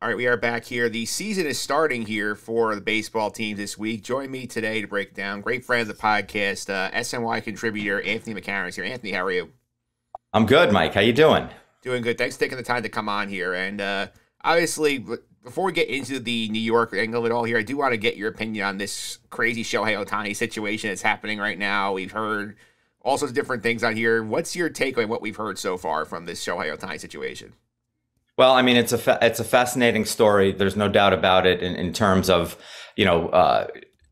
All right, we are back here. The season is starting here for the baseball teams this week. Join me today to break down. Great friend of the podcast, SNY contributor Anthony McCarron is here. Anthony, how are you? I'm good, Mike. How you doing? Doing good. Thanks for taking the time to come on here. And obviously, before we get into the New York angle of it all here, I do want to get your opinion on this crazy Shohei Ohtani situation that's happening right now. We've heard all sorts of different things on here. What's your take on what we've heard so far from this Shohei Ohtani situation? Well, I mean, it's a fascinating story. There's no doubt about it in terms of,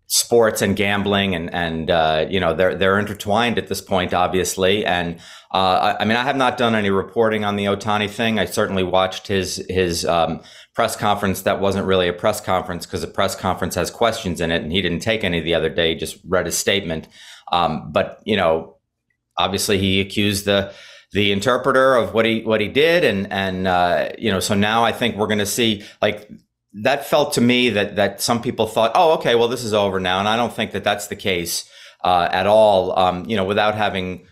sports and gambling and they're intertwined at this point, obviously. And I mean, I have not done any reporting on the Ohtani thing. I certainly watched his press conference. That wasn't really a press conference because a press conference has questions in it, and he didn't take any the other day. He just read his statement. But obviously he accused the interpreter of what he did. And so now I think we're going to see, like, that felt to me that some people thought, oh, okay, well, this is over now. And I don't think that that's the case at all. Without having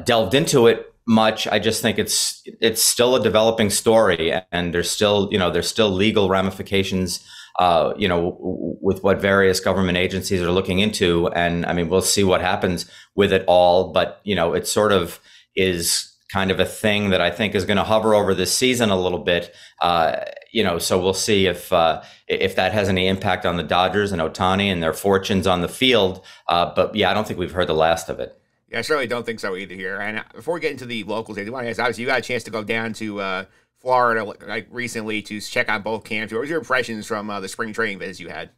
delved into it much, I just think it's still a developing story, and there's still legal ramifications, with what various government agencies are looking into. And I mean, we'll see what happens with it all. But, it sort of is kind of a thing that I think is going to hover over this season a little bit. So we'll see if that has any impact on the Dodgers and Ohtani and their fortunes on the field. But yeah, I don't think we've heard the last of it. Yeah, I certainly don't think so either here. And before we get into the locals, I do want to ask, obviously, you got a chance to go down to Florida recently to check on both camps. What was your impressions from the spring training visits you had?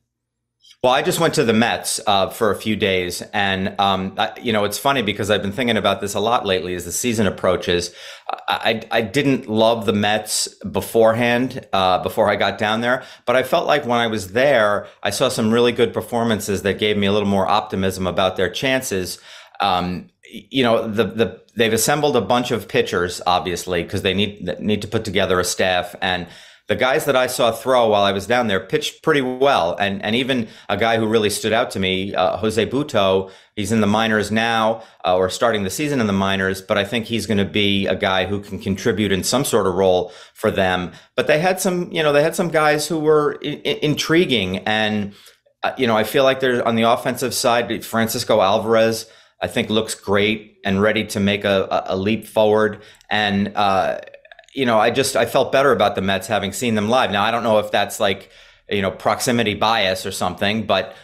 Well, I just went to the Mets for a few days, and it's funny because I've been thinking about this a lot lately as the season approaches. I didn't love the Mets beforehand, before I got down there, but I felt like when I was there, I saw some really good performances that gave me a little more optimism about their chances. They've assembled a bunch of pitchers, obviously, because they need to put together a staff, and the guys that I saw throw while I was down there pitched pretty well. And even a guy who really stood out to me, Jose Butto, he's in the minors now, or starting the season in the minors, but I think he's going to be a guy who can contribute in some sort of role for them. But they had some guys who were intriguing. And, I feel like they're on the offensive side. Francisco Alvarez, I think, looks great and ready to make a leap forward. And, I felt better about the Mets having seen them live. Now, I don't know if that's like, proximity bias or something, but,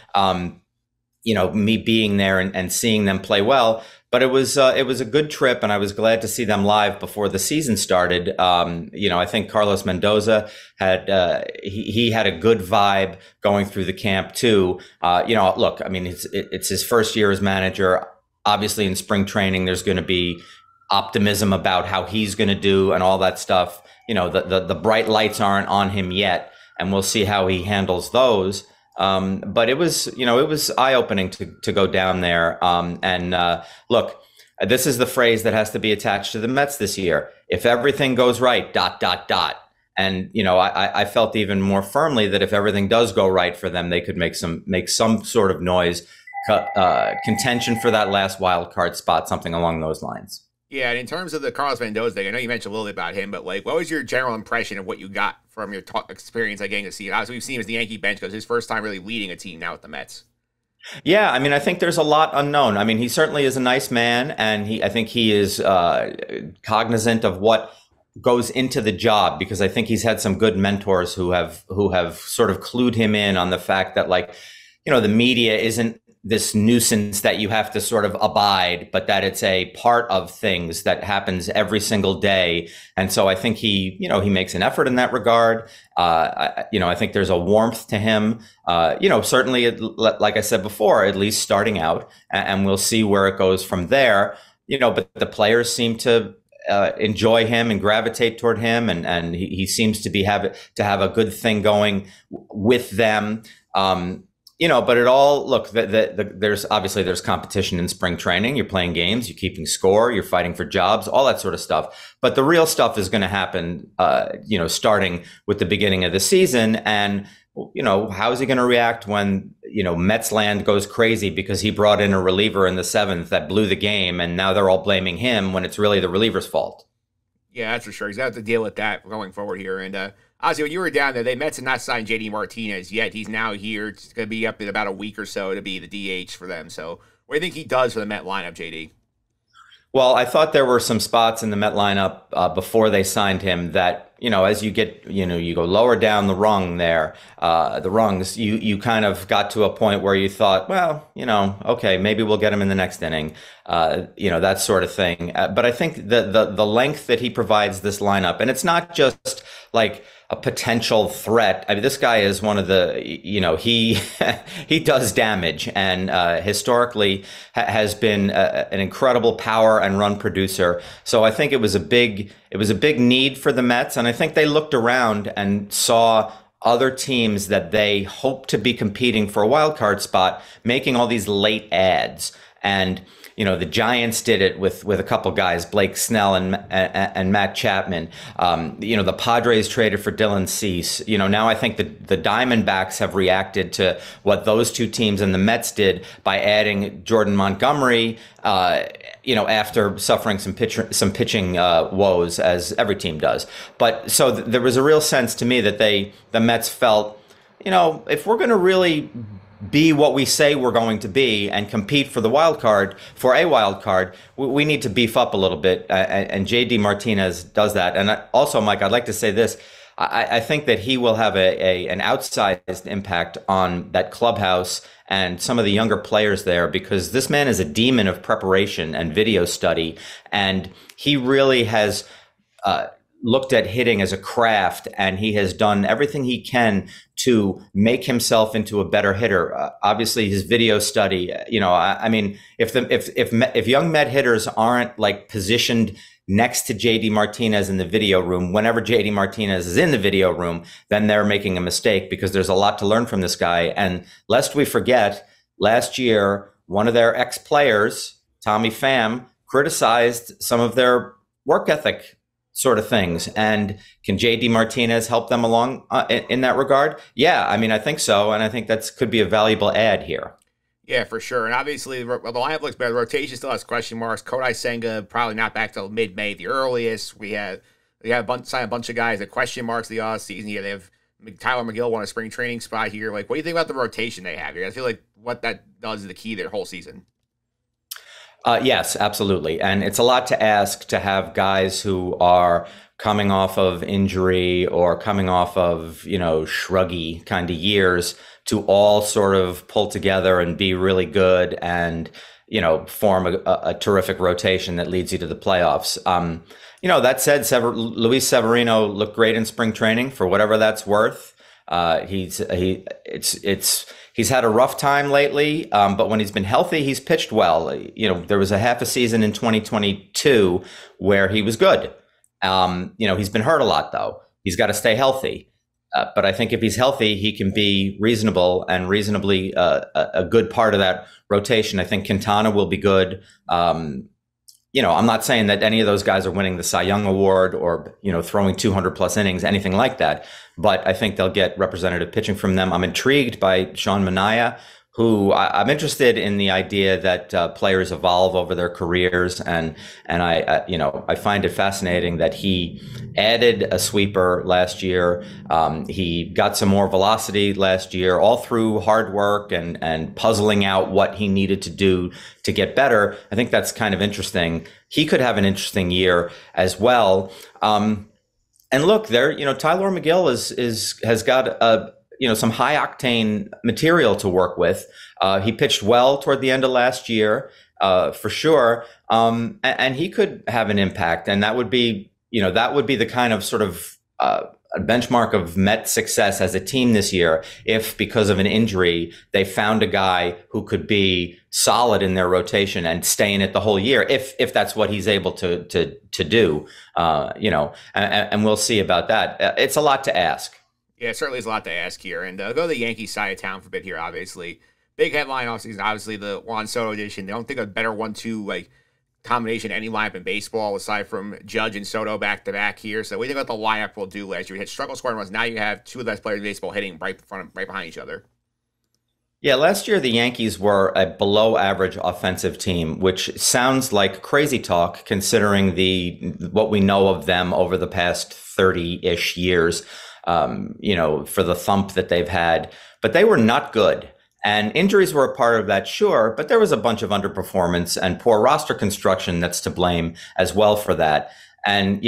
me being there and seeing them play well, but it was a good trip, and I was glad to see them live before the season started. I think Carlos Mendoza he had a good vibe going through the camp too. Look, I mean, it's his first year as manager. Obviously in spring training, there's going to be optimism about how he's going to do and all that stuff. The bright lights aren't on him yet, and we'll see how he handles those. But it was eye-opening to go down there. Look, this is the phrase that has to be attached to the Mets this year. If everything goes right, ... And, I felt even more firmly that if everything does go right for them, they could make some sort of noise, contention for that last wild card spot, something along those lines. Yeah, and in terms of the Carlos Mendoza thing, I know you mentioned a little bit about him, but what was your general impression of what you got from your experience getting to see him? Obviously, we've seen him as the Yankee bench because his first time really leading a team now with the Mets. Yeah, I mean, I think there's a lot unknown. I mean, he certainly is a nice man, and I think he is cognizant of what goes into the job, because I think he's had some good mentors who have sort of clued him in on the fact that, the media isn't this nuisance that you have to sort of abide, but that it's a part of things that happens every single day. And so I think he makes an effort in that regard. I think there's a warmth to him, certainly, like I said before, at least starting out, and we'll see where it goes from there. But the players seem to enjoy him and gravitate toward him, and he seems to have a good thing going with them. But it all, look, there's competition in spring training. You're playing games, you're keeping score, you're fighting for jobs, all that sort of stuff. But the real stuff is going to happen, starting with the beginning of the season. And, how is he going to react when, Mets land goes crazy because he brought in a reliever in the seventh that blew the game, and now they're all blaming him when it's really the reliever's fault? Yeah, that's for sure. He's going to have to deal with that going forward here. And Obviously, when you were down there, the Mets had not signed JD Martinez yet. He's now here. It's going to be up in about a week or so to be the DH for them. So what do you think he does for the Met lineup, JD? Well, I thought there were some spots in the Met lineup before they signed him that, as you get, you go lower down the rung there, the rungs, you kind of got to a point where you thought, well, okay, maybe we'll get him in the next inning, that sort of thing. But I think the length that he provides this lineup, and it's not just like a potential threat. I mean, this guy is one of the, he he does damage, and historically has been an incredible power and run producer. So I think it was a big need for the Mets, and I think they looked around and saw other teams that they hope to be competing for a wild card spot making all these late ads. And the Giants did it with a couple guys, Blake Snell and Matt Chapman. The Padres traded for Dylan Cease. Now I think the Diamondbacks have reacted to what those two teams and the Mets did by adding Jordan Montgomery. After suffering some pitching woes, as every team does. But so there was a real sense to me that the Mets felt, if we're going to really be what we say we're going to be and compete for a wild card, we need to beef up a little bit. And JD Martinez does that. And also, Mike, I'd like to say this. I think that he will have an outsized impact on that clubhouse and some of the younger players there, because this man is a demon of preparation and video study. And he really has looked at hitting as a craft, and he has done everything he can to make himself into a better hitter. Obviously, his video study, I mean, if young Met hitters aren't like positioned next to JD Martinez in the video room, whenever JD Martinez is in the video room, then they're making a mistake, because there's a lot to learn from this guy. And lest we forget, last year, one of their ex-players, Tommy Pham, criticized some of their work ethic sort of things. And can JD Martinez help them along in that regard? Yeah, I mean, I think so. And I think that could be a valuable add here. Yeah, for sure. And obviously, the lineup looks better. The rotation still has question marks. Kodai Senga probably not back till mid-May, the earliest. We have signed a bunch of guys at question marks the offseason. Yeah, they have Tyler McGill won a spring training spot here. Like, what do you think about the rotation they have here? I feel like what that does is the key to their whole season. Yes, absolutely. And it's a lot to ask to have guys who are coming off of injury or coming off of, shruggy kind of years to all sort of pull together and be really good and, form a terrific rotation that leads you to the playoffs. That said, Luis Severino looked great in spring training for whatever that's worth. He's had a rough time lately, but when he's been healthy, he's pitched well. There was a half a season in 2022 where he was good. He's been hurt a lot, though. He's got to stay healthy. But I think if he's healthy, he can be reasonable and reasonably a good part of that rotation. I think Quintana will be good. I'm not saying that any of those guys are winning the Cy Young Award or, throwing 200 plus innings, anything like that. But I think they'll get representative pitching from them. I'm intrigued by Sean Manaea, who I'm interested in the idea that players evolve over their careers. And I find it fascinating that he added a sweeper last year. He got some more velocity last year, all through hard work and puzzling out what he needed to do to get better. I think that's kind of interesting. He could have an interesting year as well. And look, there, Tyler McGill has got some high octane material to work with. He pitched well toward the end of last year, for sure. And he could have an impact, and that would be the kind of sort of a benchmark of Met success as a team this year, if because of an injury they found a guy who could be solid in their rotation and stay in it the whole year, if that's what he's able to do, and we'll see about that. It's a lot to ask. Yeah, it certainly is a lot to ask here. And go to the Yankees side of town for a bit here, obviously. Big headline offseason, obviously, the Juan Soto edition. They don't think a better 1-2 combination any lineup in baseball aside from Judge and Soto back-to-back here. So what do you think about the lineup will do last year? We had struggle scoring runs. Now you have two of the best players in baseball hitting right behind each other. Yeah, last year the Yankees were a below-average offensive team, which sounds like crazy talk considering what we know of them over the past 30-ish years. for the thump that they've had. But they were not good. And injuries were a part of that, sure, but there was a bunch of underperformance and poor roster construction that's to blame as well for that. And,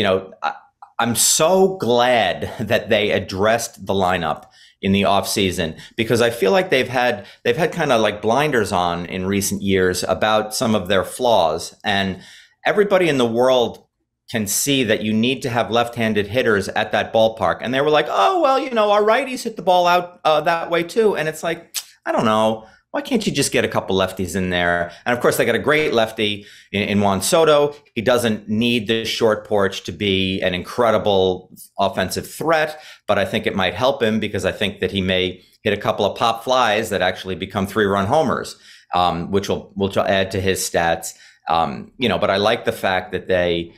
I'm so glad that they addressed the lineup in the offseason, because I feel like they've had kind of like blinders on in recent years about some of their flaws. And everybody in the world can see that you need to have left-handed hitters at that ballpark. And they were like, oh, well, our righties hit the ball out that way too. And it's like, I don't know. Why can't you just get a couple lefties in there? And of course, they got a great lefty in Juan Soto. He doesn't need the short porch to be an incredible offensive threat, but I think it might help him, because I think that he may hit a couple of pop flies that actually become 3-run homers, which will add to his stats. But I like the fact that they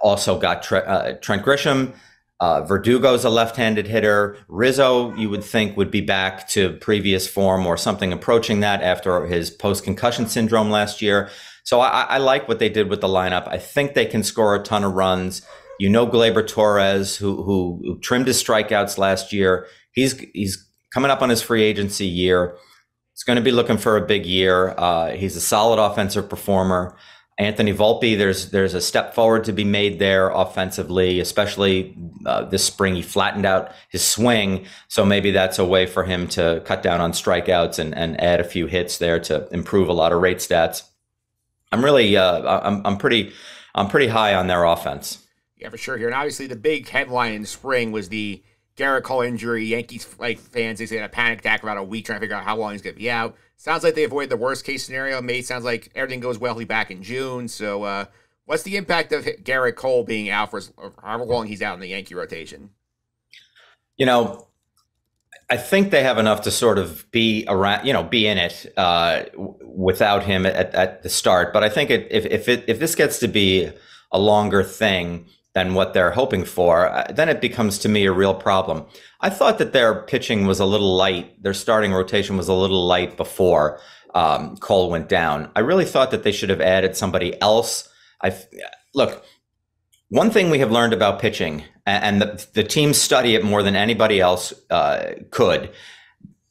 also got Trent Grisham. Verdugo's a left-handed hitter. Rizzo, you would think, would be back to previous form or something approaching that after his post-concussion syndrome last year. So I like what they did with the lineup. I think they can score a ton of runs. Gleyber Torres, who trimmed his strikeouts last year, he's coming up on his free agency year. He's going to be looking for a big year. He's a solid offensive performer. Anthony Volpe, there's a step forward to be made there offensively, especially this spring. He flattened out his swing, so maybe that's a way for him to cut down on strikeouts and add a few hits there to improve a lot of rate stats. I'm really I'm pretty high on their offense. Yeah, for sure here. And obviously the big headline in spring was the Gerrit Cole injury. Yankees fans, they had a panic attack for about a week trying to figure out how long he's going to be out. Sounds like they avoided the worst case scenario. May sounds like everything goes well. He'll be back in June. So what's the impact of Gerrit Cole being out for however long he's out in the Yankee rotation? I think they have enough to sort of be around, be in it without him at the start. But I think if this gets to be a longer thing than what they're hoping for, then it becomes, to me, a real problem. I thought that their pitching was a little light. Their starting rotation was a little light before Cole went down. I really thought that they should have added somebody else. Look, one thing we have learned about pitching, and the teams study it more than anybody else could,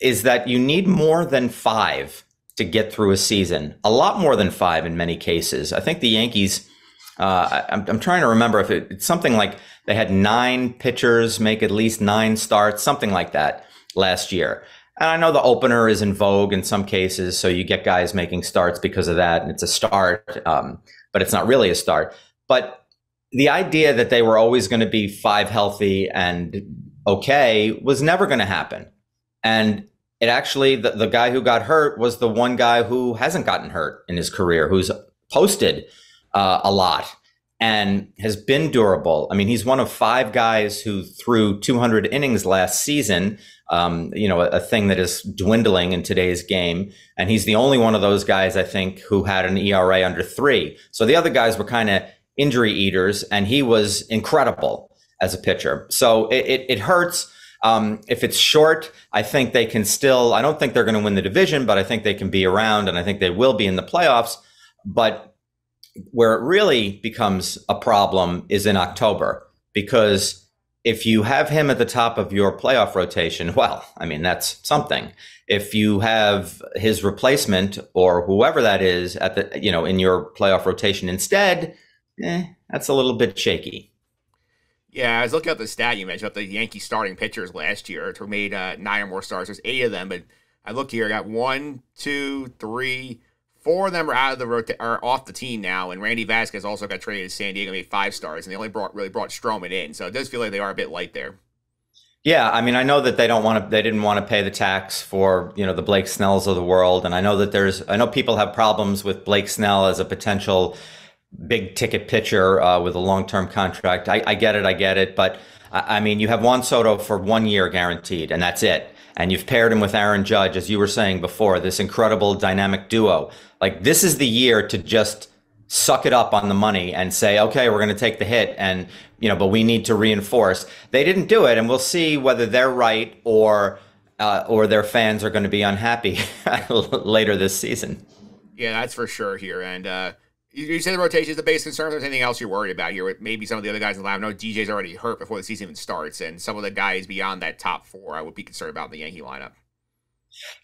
is that you need more than 5 to get through a season. A lot more than 5 in many cases. I think the Yankees, I'm trying to remember if it's something like they had 9 pitchers make at least 9 starts, something like that last year. And I know the opener is in vogue in some cases, so you get guys making starts because of that, and it's a start, but it's not really a start. But the idea that they were always going to be 5 healthy and okay was never going to happen. And it actually, the guy who got hurt was the one guy who hasn't gotten hurt in his career, who's posted a lot and has been durable. I mean, he's one of 5 guys who threw 200 innings last season, a thing that is dwindling in today's game. And he's the only one of those guys, I think, who had an ERA under 3. So the other guys were kind of injury eaters, and he was incredible as a pitcher. So it hurts. If it's short, I think they can still, I don't think they're going to win the division, but I think they can be around, and I think they will be in the playoffs. But where it really becomes a problem is in October, because if you have him at the top of your playoff rotation, well, I mean, that's something. If you have his replacement or whoever that is at the, in your playoff rotation instead, that's a little bit shaky. Yeah, I was looking at the stat you mentioned about the Yankee starting pitchers last year who made 9 or more starts. There's 8 of them, but I look here, I got 1, 2, 3, 4 of them are out of the are off the team now, and Randy Vasquez also got traded to San Diego, made 5 starts, and they only brought Stroman in, so it does feel like they are a bit light there. Yeah, I mean, I know that they didn't want to pay the tax for the Blake Snells of the world, and I know that I know people have problems with Blake Snell as a potential big ticket pitcher with a long-term contract. I get it. But I mean, you have Juan Soto for 1 year guaranteed, and that's it. And you've paired him with Aaron Judge, as you were saying before, this incredible dynamic duo. Like, this is the year to just suck it up on the money and say, okay, we're going to take the hit, and but we need to reinforce. They didn't do it, and we'll see whether they're right or their fans are going to be unhappy later this season. Yeah, that's for sure here. And You say the rotation is the biggest concern. If there's anything else you're worried about here with maybe some of the other guys in the lineup? I know DJ's already hurt before the season even starts, and some of the guys beyond that top four I would be concerned about in the Yankee lineup.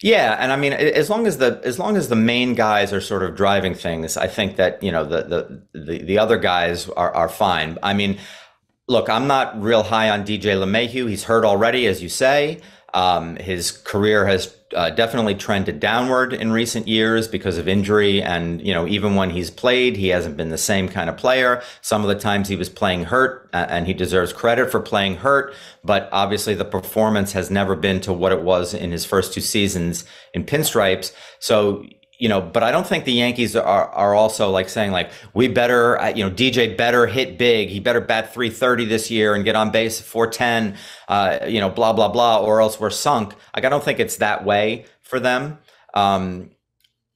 Yeah, and I mean, as long as the main guys are sort of driving things, I think that the other guys are fine. I mean, look, I'm not real high on DJ LeMahieu. He's hurt already, as you say. His career has definitely trended downward in recent years because of injury. And, even when he's played, he hasn't been the same kind of player. Some of the times he was playing hurt, and he deserves credit for playing hurt. But obviously the performance has never been to what it was in his first 2 seasons in pinstripes. So, but I don't think the Yankees are also like saying like, we better, DJ better hit big. He better bat 330 this year and get on base 410, blah, blah, blah, or else we're sunk. Like, I don't think it's that way for them,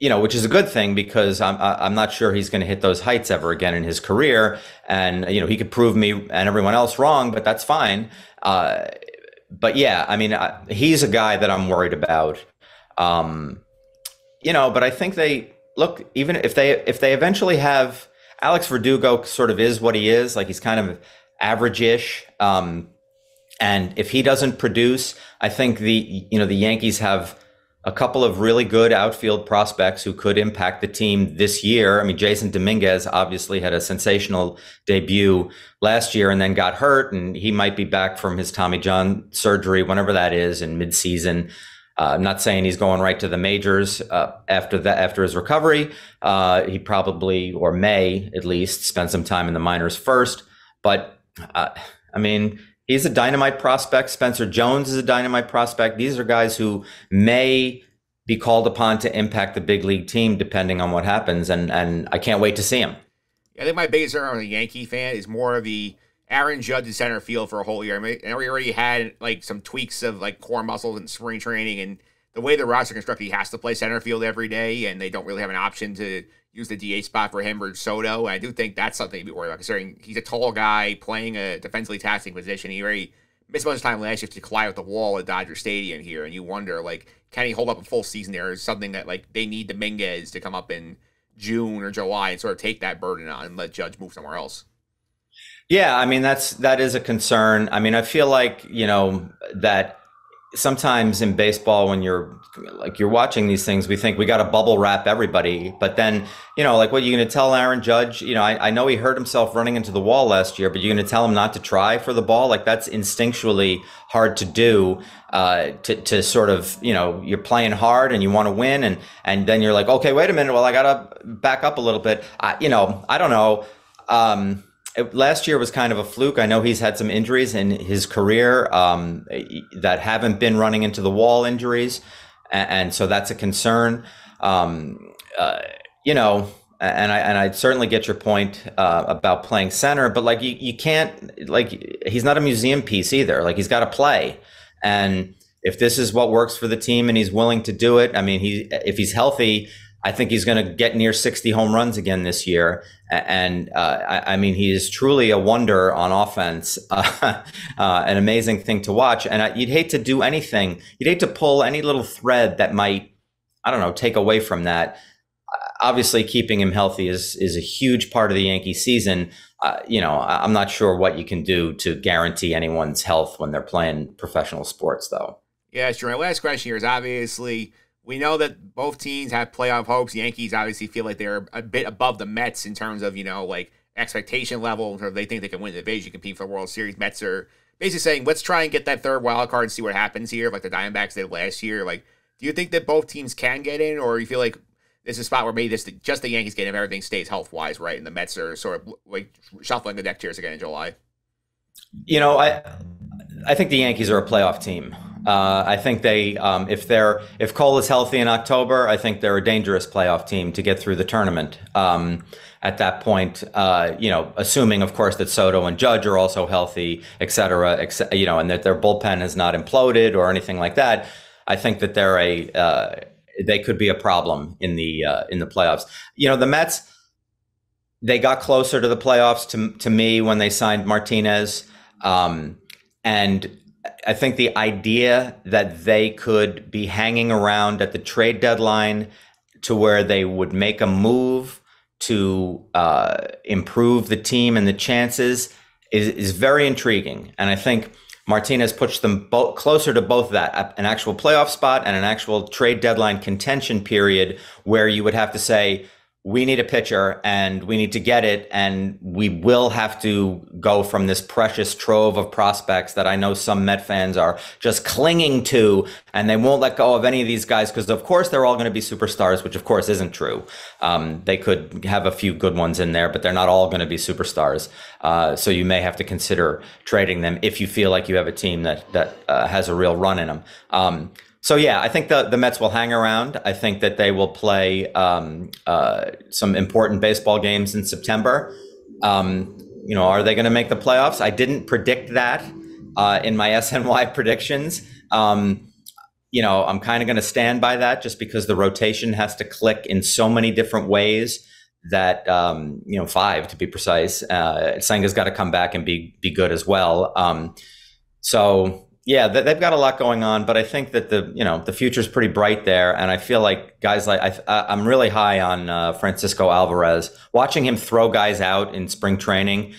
which is a good thing because I'm not sure he's going to hit those heights ever again in his career. And, he could prove me and everyone else wrong, but that's fine. But yeah, I mean, he's a guy that I'm worried about. But I think even if they eventually have Alex Verdugo sort of is what he is, like he's kind of average-ish. And if he doesn't produce, I think the Yankees have a couple of really good outfield prospects who could impact the team this year. I mean, Jason Dominguez obviously had a sensational debut last year and then got hurt, and he might be back from his Tommy John surgery, whenever that is, in midseason. I'm not saying he's going right to the majors after his recovery. He probably, or may at least, spend some time in the minors first. But I mean, he's a dynamite prospect. Spencer Jones is a dynamite prospect. These are guys who may be called upon to impact the big league team depending on what happens. And I can't wait to see him. I think my biggest concern on a Yankee fan is more of the Aaron Judge in center field for a whole year. I mean, we already had like some tweaks of like core muscles in spring training, and the way the roster constructed, he has to play center field every day, and they don't really have an option to use the DH spot for him or Soto. And I do think that's something to be worried about, considering he's a tall guy playing a defensively taxing position. He already missed a bunch of time last year to collide with the wall at Dodger Stadium here, and you wonder, like, can he hold up a full season there? Is something that, like, they need Dominguez to come up in June or July and sort of take that burden on and let Judge move somewhere else. Yeah, I mean, that is a concern. I mean, I feel like, that sometimes in baseball, when you're watching these things, we think we got to bubble wrap everybody. But then, like, what are you going to tell Aaron Judge? I know he hurt himself running into the wall last year, but you're going to tell him not to try for the ball? Like, that's instinctually hard to do, to sort of, you're playing hard and you want to win. And then you're like, okay, wait a minute. Well, I got to back up a little bit. I don't know. Last year was kind of a fluke. I know he's had some injuries in his career that haven't been running into the wall injuries. And so that's a concern. And I certainly get your point about playing center, but like you can't, like, he's not a museum piece either. Like, he's got to play. And if this is what works for the team and he's willing to do it, I mean, if he's healthy, I think he's going to get near 60 home runs again this year. And I mean, he is truly a wonder on offense, an amazing thing to watch. And you'd hate to do anything. You'd hate to pull any little thread that might, I don't know, take away from that. Obviously, keeping him healthy is a huge part of the Yankee season. I'm not sure what you can do to guarantee anyone's health when they're playing professional sports, though. Yeah, sure. My last question here is, obviously, we know that both teams have playoff hopes. Yankees obviously feel like they're a bit above the Mets in terms of, like, expectation level. In terms of they think they can win the division, compete for the World Series. Mets are basically saying, let's try and get that third wild card and see what happens here, like the Diamondbacks did last year. Like, do you think that both teams can get in, or you feel like this is a spot where maybe just the Yankees get in if everything stays health-wise, right, and the Mets are sort of like shuffling the deck chairs again in July? I think the Yankees are a playoff team. I think they, if Cole is healthy in October, I think they're a dangerous playoff team to get through the tournament. At that point, assuming, of course, that Soto and Judge are also healthy, et cetera, and that their bullpen has not imploded or anything like that, I think that they could be a problem in the playoffs. The Mets, they got closer to the playoffs to me when they signed Martinez, and I think the idea that they could be hanging around at the trade deadline to where they would make a move to improve the team and the chances is very intriguing. And I think Martinez pushed them both closer to both that, an actual playoff spot and an actual trade deadline contention period where you would have to say, we need a pitcher and we need to get it. And we will have to go from this precious trove of prospects that I know some Met fans are just clinging to, and they won't let go of any of these guys because, of course, they're all going to be superstars, which, of course, isn't true. They could have a few good ones in there, but they're not all going to be superstars. So you may have to consider trading them if you feel like you have a team that has a real run in them. So, yeah, I think the Mets will hang around. I think that they will play some important baseball games in September. Are they going to make the playoffs? I didn't predict that in my SNY predictions. I'm kind of going to stand by that just because the rotation has to click in so many different ways that, 5 to be precise. Senga's got to come back and be good as well. Yeah, they've got a lot going on, but I think that the future's pretty bright there, and I feel like guys like I'm really high on Francisco Alvarez. Watching him throw guys out in spring training,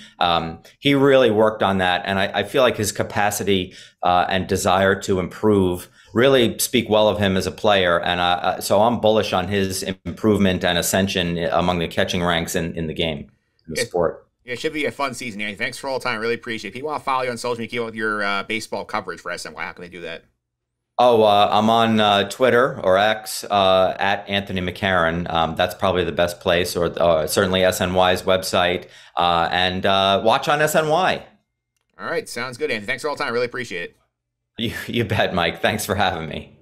he really worked on that, and I feel like his capacity and desire to improve really speak well of him as a player, and so I'm bullish on his improvement and ascension among the catching ranks in the game, in the sport. Yeah, it should be a fun season, Andy. Thanks for all the time. Really appreciate it. If people want to follow you on social media, keep up with your baseball coverage for SNY, how can they do that? Oh, I'm on Twitter or X at Anthony McCarron. That's probably the best place, or certainly SNY's website. And watch on SNY. All right, sounds good, Anthony. Thanks for all the time. Really appreciate it. You bet, Mike. Thanks for having me.